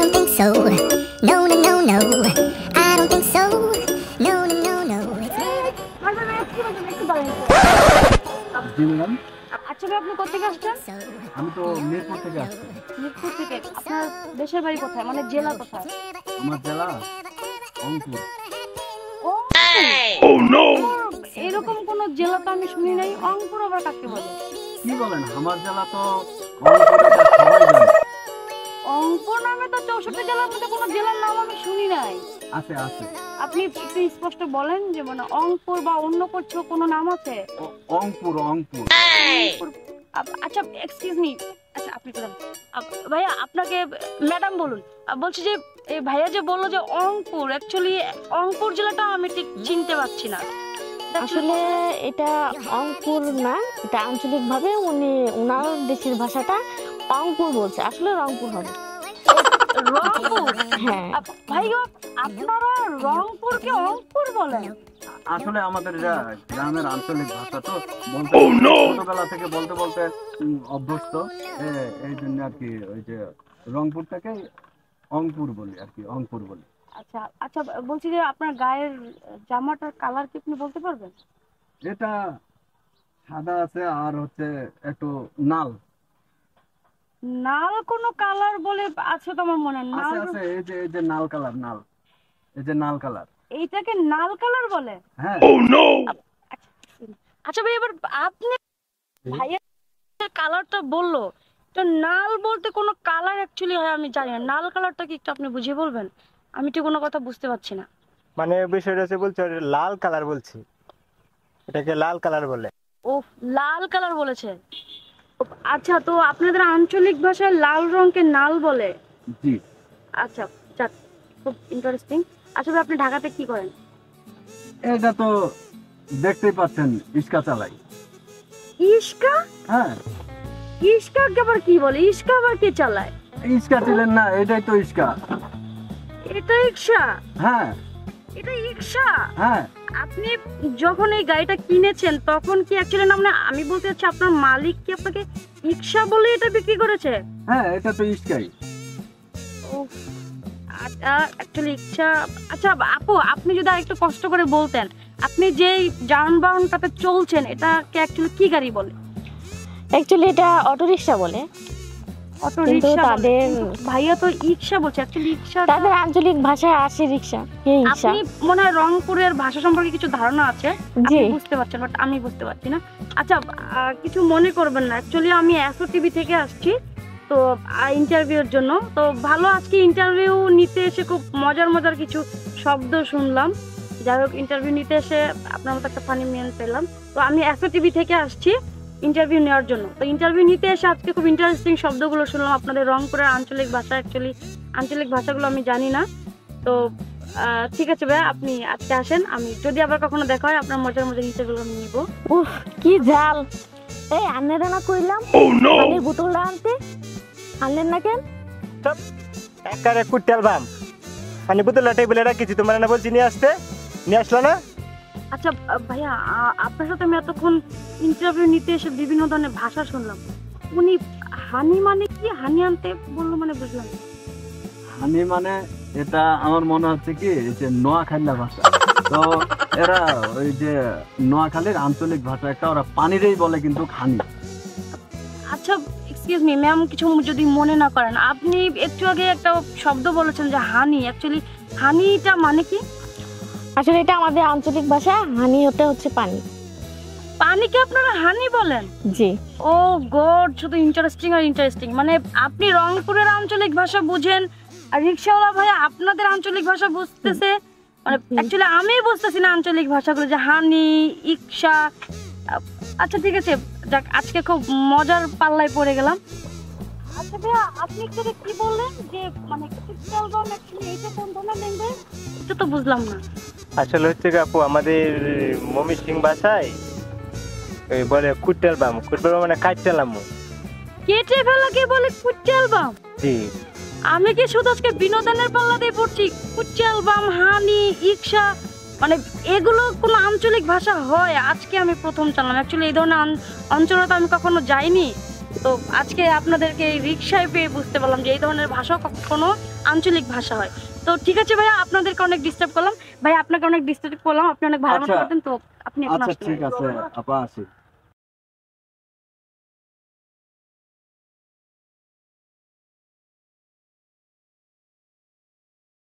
don't think so. No, no, no, no. I don't think so. No, no, no, no. It's never. আচ্ছা ভাই, আপনি কোথা থেকে আসছেন? আমি তো মিরপুর থেকে আসছি। মিরপুর থেকে? আপনার দেশের বাড়ি কোথায়, মানে জেলা কোথায়? আমার জেলা রংপুর। ও নো, এরকম কোন জেলা তো আমি শুনি নাই। রংপুর আবার কাকে বলে? কি বলেন, আমার জেলা তো রংপুর, এটা সবাই জানে। রংপুর নামে তো 64 জেলার মধ্যে কোনো জেলার নাম আমি শুনি নাই। আছে আছে। আপনি একটু স্পষ্ট বলেন যে মানে রংপুর বা অন্য কোনো নাম আছে? রংপুর রংপুর। আচ্ছা এক্সকিউজ মি, আচ্ছা আপনি বলুন ভাইয়া, আপনাকে ম্যাডাম বলুন। বলছি যে এই ভাইয়া যে বললো যে রংপুর, অ্যাকচুয়ালি রংপুর জেলাটা আমি ঠিক চিনতে পারছি না। আসলে এটা রংপুর না, এটা আঞ্চলিকভাবে উনি ওনার দেশের ভাষাটা রংপুর বলছে, আসলে রংপুর হবে। রংপুর? হ্যাঁ ভাইয়া, আপনারা রংপুরকে রংপুর বলেন? আসলে আমাদের এটা গ্রামের আঞ্চলিক ভাষা, তো বলতে ছোটবেলা থেকে বলতে বলতে অভ্যস্ত, এই জন্য আর কি ওই যে রংপুরটাকে রংপুর বলি আর কি, রংপুর বলি। আচ্ছা আচ্ছা, বলছি যে আপনার গায়ের জামাটার কালার কি আপনি বলতে পারবেন? এটা সাদা আছে আর হচ্ছে একটু নাল। নাল কোনো কালার বলে আছে তো আমার মনে হয়। নাল আছে, এই যে নাল কালার, নাল, এই যে নাল কালার, এইটাকে নাল কালার বলে? হ্যাঁ। ও নো। আচ্ছা ভাই, এবার আপনি ভাইয়া কালারটা বললো, তো নাল বলতে কোনো কালার অ্যাকচুয়ালি হয় আমি জানি না। নাল কালারটা কি একটু আপনি বুঝিয়ে বলবেন? আমি ঠিক কোনো কথা বুঝতে পারছি না। মানে বিষয়টা হচ্ছে বলছে লাল কালার বলছি, এটাকে লাল কালার বলে। ও, লাল কালার বলেছে। আচ্ছা, তো আপনাদের আঞ্চলিক ভাষায় লাল রঙকে নাল বলে? জি। আচ্ছা, যাক, খুব ইন্টারেস্টিং। আসলে আপনি ঢাকাতে কি করেন? এটা তো দেখতেই পাচ্ছেন, ইস্কা চালাই। ইস্কা? হ্যাঁ। ইস্কাকে আবার কি বলে? ইস্কা আবার কে চালায়? ইস্কা ছিলেন না, এটাই তো ইস্কা। এটা রিকশা? হ্যাঁ। এটা রিকশা? হ্যাঁ। আপনি যখন এই গাড়িটা কিনেছেন তখন কি অ্যাকচুয়ালি না, মানে আমি বলতে চাচ্ছি আপনার মালিক কি আপনাকে রিকশা বলে এটা বিক্রি করেছে? হ্যাঁ, এটা তো ইস্কাই। ও আচ্ছা, অ্যাকচুয়ালি রিকশা। আচ্ছা আপু, আপনি যদি আরেকটু কষ্ট করে বলতেন, আপনি যেই যানবাহনটাতে চলছেন এটাকে অ্যাকচুয়ালি কি গাড়ি বলে? অ্যাকচুয়ালি এটা অটো রিকশা বলে। অটো রিকশা তাদের ভাইয়া তো রিকশা বলছে, অ্যাকচুয়ালি রিকশা তাদের আঞ্চলিক ভাষায় আসে রিকশা। এই রিকশা আপনি মনে হয় রংপুরের ভাষা সম্পর্কে কিছু ধারণা আছে, আপনি বুঝতে পারছেন, বাট আমি বুঝতে পারছি না। আচ্ছা কিছু মনে করবেন না, অ্যাকচুয়ালি আমি এসও টিভি থেকে আসছি তো ইন্টারভিউর জন্য। তো ভালো, আজকে ইন্টারভিউ নিতে এসে খুব মজার মজার কিছু শব্দ শুনলাম। যাই হোক, ইন্টারভিউ নিতে এসে আপনার মতো একটা ফানি মেন পেলাম। তো আমি এসও টিভি থেকে আসছি ইন্টারভিউ নেওয়ার জন্য। তো ইন্টারভিউ নিতে এসে আজকে খুব ইন্টারেস্টিং শব্দগুলো শুনলাম আপনাদের রংপুরের আঞ্চলিক ভাষা। অ্যাকচুয়ালি আঞ্চলিক ভাষাগুলো আমি জানি না। তো ঠিক আছে ভাই, আপনি আজকে আসেন, আমি যদি আবার কখনো দেখা হয় আপনার মজার মজার ইন্টারভিউ আমি নিব। উফ, কি ঝাল! এই আন্নেরা না কইলাম পানির বোতলটা আনতে, আনলেন না কেন? সব একারে কুট্টাল বাম, পানি বোতলটা টেবিলে রাখছি, তোমার না বলছি নিয়ে আসতে, নিয়ে আসলো না? আচ্ছা ভাইয়া, আপনার সাথে আমি এতক্ষণ ইন্টারভিউ নিতে এসে বিভিন্ন ধরনের ভাষা শুনলাম। উনি হানি মানে কি? হানি আনতে বললো মানে বুঝলাম। হানি মানে এটা আমার মনে হচ্ছে কি যে নোয়াখালী ভাষা। তো এরা ওই যে নোয়াখালীর আঞ্চলিক ভাষা একটা, ওরা পানিরেই বলে কিন্তু হানি। আচ্ছা এক্সকিউজ মি ম্যাম, কিছু যদি মনে না করেন, আপনি একটু আগে একটা শব্দ বলেছেন যে হানি, অ্যাকচুয়ালি হানিটা মানে কি? আসলে এটা আমাদের আঞ্চলিক ভাষা, হানি হচ্ছে পানি। পানিকে আপনারা হানি বলেন? জি। ও গড, শুধু ইন্টারেস্টিং আর ইন্টারেস্টিং। মানে আপনি রংপুরের আঞ্চলিক ভাষা বুঝেন আর রিকশাওয়ালা ভাই আপনাদের আঞ্চলিক ভাষা বুঝতেছে। মানে অ্যাকচুয়ালি আমি বুঝতেছি না আঞ্চলিক ভাষাগুলো, যে হানি, ইকশা। আচ্ছা ঠিক আছে, যাক, আজকে খুব মজার পাল্লায় পড়ে গেলাম। আচ্ছা ভাইয়া, আপনি একটু কি বললেন যে মানে কুট্টালবাম, অ্যাকচুয়ালি এটা কোন ধরনের ল্যাঙ্গুয়েজ? এটা তো বুঝলাম না। আসলে হচ্ছে আপু, আমাদের ময়মনসিং ভাষায় বলে কুট্টালবাম। কুট্টালবাম মানে কাটলাম, কেটে ফেলাকে বলে কুট্টালবাম? জি। আমি কি শুধু আজকে বিনোদনের পাল্লাতেই পড়ছি? কুট্টালবাম, হানি, ইকশা, মানে এগুলো কোনো আঞ্চলিক ভাষা হয়? আজকে আমি প্রথম জানলাম। অ্যাকচুয়ালি এই ধরনের অঞ্চলে তো আমি কখনো যাইনি। তো তো আজকে আপনাদেরকে এই রিক্সায় পেয়ে বুঝতে পারলাম যে এই ধরনের ভাষা কোনো আঞ্চলিক ভাষা হয়। তো ঠিক আছে ভাইয়া, আপনাদেরকে অনেক ডিস্টার্ব করলাম, ভাই আপনাকে অনেক ডিস্টার্ব করলাম, আপনি অনেক ভালো মতো আচ্ছা। করতেন, তো আপনি এখন আচ্ছা আসতে ঠিক পারেন। আছে আপা, আসি।